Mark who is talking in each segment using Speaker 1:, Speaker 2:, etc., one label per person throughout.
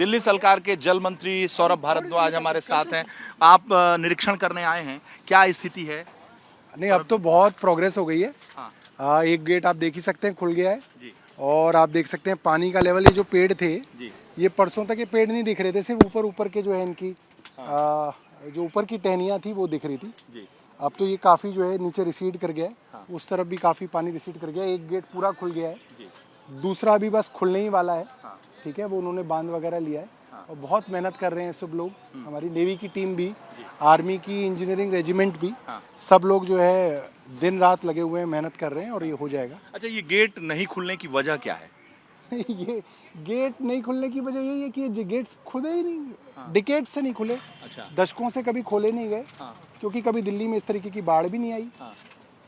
Speaker 1: दिल्ली सरकार के जल मंत्री सौरभ भारद्वाज हमारे साथ हैं। आप निरीक्षण करने आए हैं, क्या स्थिति है?
Speaker 2: नहीं, अब तो बहुत प्रोग्रेस हो गई है।
Speaker 1: हाँ।
Speaker 2: एक गेट आप देख ही सकते हैं खुल गया है
Speaker 1: जी।
Speaker 2: और आप देख सकते हैं पानी का लेवल, ये जो पेड़ थे
Speaker 1: जी।
Speaker 2: ये परसों तक ये पेड़ नहीं दिख रहे थे, सिर्फ ऊपर ऊपर के जो है इनकी जो ऊपर की टहनियाँ थी वो दिख रही थी।
Speaker 1: जी।
Speaker 2: अब तो ये काफ़ी जो है नीचे रिसीड कर गया है।
Speaker 1: हाँ।
Speaker 2: उस तरफ भी काफ़ी पानी रिसीड कर गया है। एक गेट पूरा खुल गया है,
Speaker 1: जी।
Speaker 2: दूसरा भी बस खुलने ही वाला है।
Speaker 1: हाँ।
Speaker 2: ठीक है, वो उन्होंने बांध वगैरह लिया है।
Speaker 1: हाँ।
Speaker 2: और बहुत मेहनत कर रहे हैं सब लोग, हमारी नेवी की टीम भी, आर्मी की इंजीनियरिंग रेजिमेंट भी,
Speaker 1: हाँ।
Speaker 2: सब लोग जो है दिन रात लगे हुए हैं, मेहनत कर रहे हैं और ये हो जाएगा।
Speaker 1: अच्छा, ये गेट नहीं खुलने की वजह क्या है?
Speaker 2: ये गेट नहीं खुलने की वजह यही है कि ये गेट्स खुले ही नहीं, डिकेड से नहीं खुले।
Speaker 1: अच्छा।
Speaker 2: दशकों से कभी खोले नहीं गए।
Speaker 1: हाँ।
Speaker 2: क्योंकि कभी दिल्ली में इस तरीके की बाढ़ भी नहीं आई।
Speaker 1: हाँ।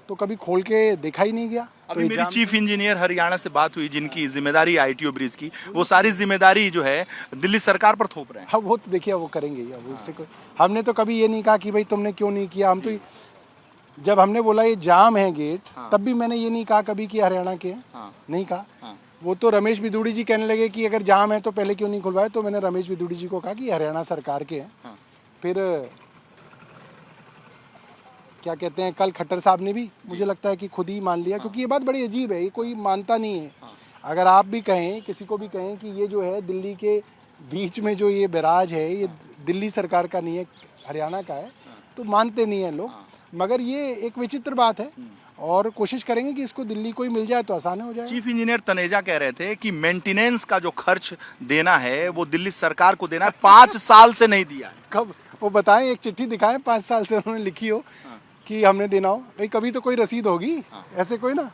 Speaker 2: तो कभी खोल के देखा ही नहीं गया।
Speaker 1: अभी मेरी चीफ इंजीनियर हरियाणा से बात हुई, जिनकी जिम्मेदारी आईटीओ ब्रिज की, वो सारी जिम्मेदारी जो है दिल्ली सरकार पर थोप रहे हैं।
Speaker 2: हाँ, वो तो देखिए वो करेंगे ही। अब उससे हमने तो कभी ये नहीं कहा कि भाई तुमने क्यों नहीं किया। हम तो जब हमने बोला ये जाम है गेट, तब भी मैंने ये नहीं कहा कभी कि हरियाणा के हैं।
Speaker 1: हाँ।
Speaker 2: नहीं कहा।
Speaker 1: हाँ।
Speaker 2: वो तो रमेश बिदुड़ी जी कहने लगे कि अगर जाम है तो पहले क्यों नहीं खुलवाए, तो मैंने रमेश बिदुड़ी जी को कहा कि हरियाणा सरकार के हैं।
Speaker 1: हाँ।
Speaker 2: फिर क्या कहते हैं, कल खट्टर साहब ने भी मुझे लगता है कि खुद ही मान लिया। क्योंकि ये बात बड़ी अजीब है, ये कोई मानता नहीं है। अगर आप भी कहें, किसी को भी कहें कि ये जो है दिल्ली के बीच में जो ये बैराज है ये दिल्ली सरकार का नहीं है, हरियाणा का है, तो मानते नहीं हैं लोग। मगर ये एक विचित्र बात है और कोशिश करेंगे कि इसको दिल्ली को ही मिल जाए तो आसान हो जाए।
Speaker 1: चीफ इंजीनियर तनेजा कह रहे थे कि मेंटेनेंस का जो खर्च देना है वो दिल्ली सरकार को देना है, 5 साल से नहीं दिया है।
Speaker 2: कब वो बताएं, एक चिट्ठी दिखाएं 5 साल से उन्होंने लिखी हो कि हमने देना हो। भाई कभी तो कोई रसीद होगी। ऐसे कोई ना,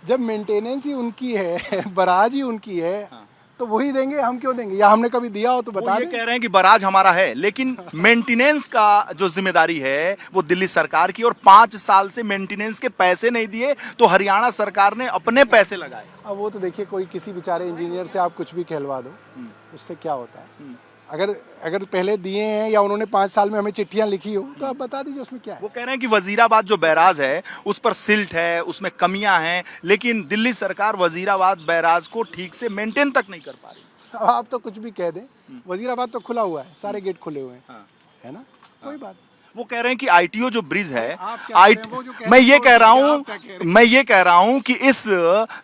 Speaker 2: जब मेंटेनेंस ही उनकी है, बराज ही उनकी है, तो वही देंगे, हम क्यों देंगे? या हमने कभी दिया हो तो बता
Speaker 1: वो ये
Speaker 2: दें।
Speaker 1: कह रहे हैं कि बराज हमारा है, लेकिन मेंटेनेंस का जो जिम्मेदारी है वो दिल्ली सरकार की, और 5 साल से मेंटेनेंस के पैसे नहीं दिए तो हरियाणा सरकार ने अपने पैसे लगाए।
Speaker 2: अब वो तो देखिए, कोई किसी बेचारे इंजीनियर से आप कुछ भी कहलवा दो, उससे क्या होता है। अगर पहले दिए हैं या उन्होंने 5 साल में हमें चिट्ठियां लिखी हो तो आप बता दीजिए उसमें क्या है।
Speaker 1: वो कह रहे हैं कि वजीराबाद जो बैराज है उस पर सिल्ट है, उसमें कमियां हैं, लेकिन दिल्ली सरकार वजीराबाद बैराज को ठीक से मेंटेन तक नहीं कर पा रही।
Speaker 2: अब आप तो कुछ भी कह दें, वजीराबाद तो खुला हुआ है, सारे गेट खुले हुए हैं। है ना, कोई बात।
Speaker 1: वो कह रहे हैं कि आईटीओ जो ब्रिज है,
Speaker 2: आप क्या कह रहे हैं? वो जो कह
Speaker 1: मैं
Speaker 2: रहे हैं
Speaker 1: ये
Speaker 2: वो
Speaker 1: कह रहा
Speaker 2: आप
Speaker 1: हूँ
Speaker 2: क्या कह रहे हैं?
Speaker 1: मैं ये कह रहा हूँ कि इस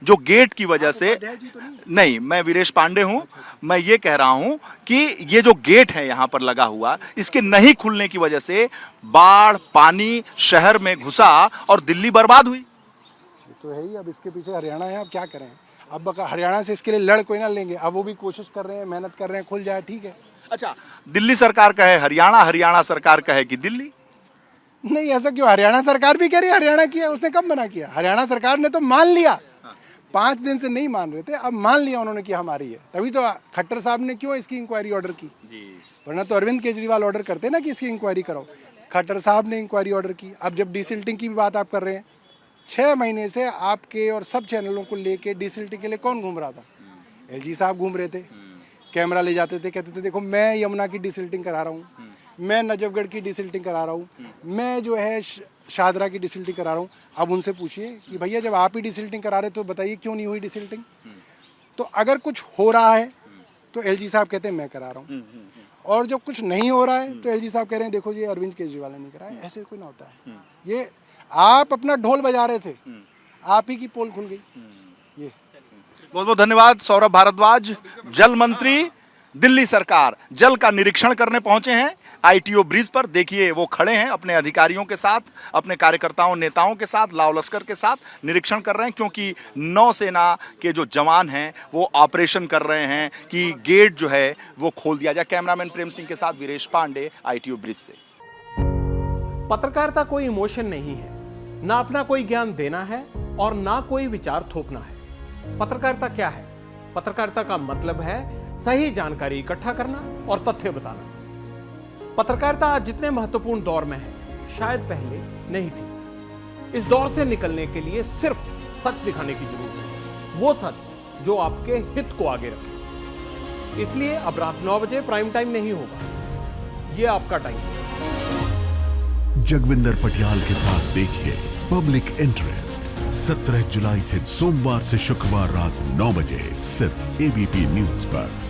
Speaker 1: जो गेट की वजह से,
Speaker 2: उपाध्याय जी तो
Speaker 1: नहीं, मैं वीरेश पांडे हूँ। मैं ये कह रहा हूँ कि ये जो गेट है यहाँ पर लगा हुआ, इसके नहीं खुलने की वजह से बाढ़ पानी शहर में घुसा और दिल्ली बर्बाद हुई।
Speaker 2: ये तो है ही। अब इसके पीछे हरियाणा है, अब क्या करें। अब हरियाणा से इसके लिए लड़ कोई ना लेंगे। अब वो भी कोशिश कर रहे हैं, मेहनत कर रहे हैं, खुल जाए, ठीक है।
Speaker 1: अच्छा, दिल्ली सरकार का है हरियाणा, हरियाणा सरकार का है कि दिल्ली?
Speaker 2: नहीं, ऐसा क्यों? हरियाणा सरकार भी कह रही है हरियाणा किया। उसने कब मना किया? हरियाणा सरकार ने तो मान लिया। 5 दिन से नहीं मान रहे थे, अब मान लिया उन्होंने कि हमारी है। तभी तो खट्टर साहब ने क्यों इसकी इंक्वायरी ऑर्डर की। वरना तो अरविंद केजरीवाल ऑर्डर करते ना कि इसकी इंक्वायरी करो। खट्टर साहब ने इंक्वायरी ऑर्डर की। अब जब डिसिल्टिंग की भी बात आप कर रहे हैं, 6 महीने से आपके और सब चैनलों को लेके डिसिल्टिंग के लिए कौन घूम रहा था? एलजी साहब घूम रहे थे, कैमरा ले जाते थे, कहते थे देखो मैं यमुना की डिसिल्टिंग करा रहा हूँ, मैं नजफगढ़ की डिसिल्टिंग करा रहा हूँ, मैं जो है शाहदरा की डिसिल्टिंग करा रहा हूँ। अब उनसे पूछिए कि भैया जब आप ही डिसिल्टिंग करा रहे तो बताइए क्यों नहीं हुई डिसिल्टिंग। तो अगर कुछ हो रहा है तो एलजी साहब कहते हैं मैं करा रहा हूँ, और जब कुछ नहीं हो रहा है तो एलजी साहब कह रहे हैं देखो ये अरविंद केजरीवाल ने नहीं कराया। ऐसे कोई ना होता है। ये आप अपना ढोल बजा रहे थे, आप ही की पोल खुल गई। ये
Speaker 1: बहुत बहुत धन्यवाद सौरभ भारद्वाज। जल मंत्री दिल्ली सरकार जल का निरीक्षण करने पहुंचे हैं आईटीओ ब्रिज पर। देखिए वो खड़े हैं अपने अधिकारियों के साथ, अपने कार्यकर्ताओं नेताओं के साथ, लाव लश्कर के साथ निरीक्षण कर रहे हैं, क्योंकि नौसेना के जो जवान हैं वो ऑपरेशन कर रहे हैं कि गेट जो है वो खोल दिया जाए। कैमरामैन प्रेम सिंह के साथ वीरेश पांडे, आईटीओ ब्रिज से।
Speaker 3: पत्रकारिता कोई इमोशन नहीं है, ना अपना कोई ज्ञान देना है और ना कोई विचार थोपना है। पत्रकारिता क्या है? पत्रकारिता का मतलब है सही जानकारी इकट्ठा करना और तथ्य बताना। पत्रकारिता आज जितने महत्वपूर्ण दौर में है, शायद पहले नहीं थी। इस दौर से निकलने के लिए सिर्फ सच दिखाने की जरूरत है, वो सच जो आपके हित को आगे रखे। इसलिए अब रात 9 बजे प्राइम टाइम नहीं होगा, ये आपका टाइम है।
Speaker 4: जगविंदर पटियाल के साथ देखिए पब्लिक इंटरेस्ट 17 जुलाई से सोमवार से शुक्रवार रात 9 बजे सिर्फ एबीपी न्यूज पर।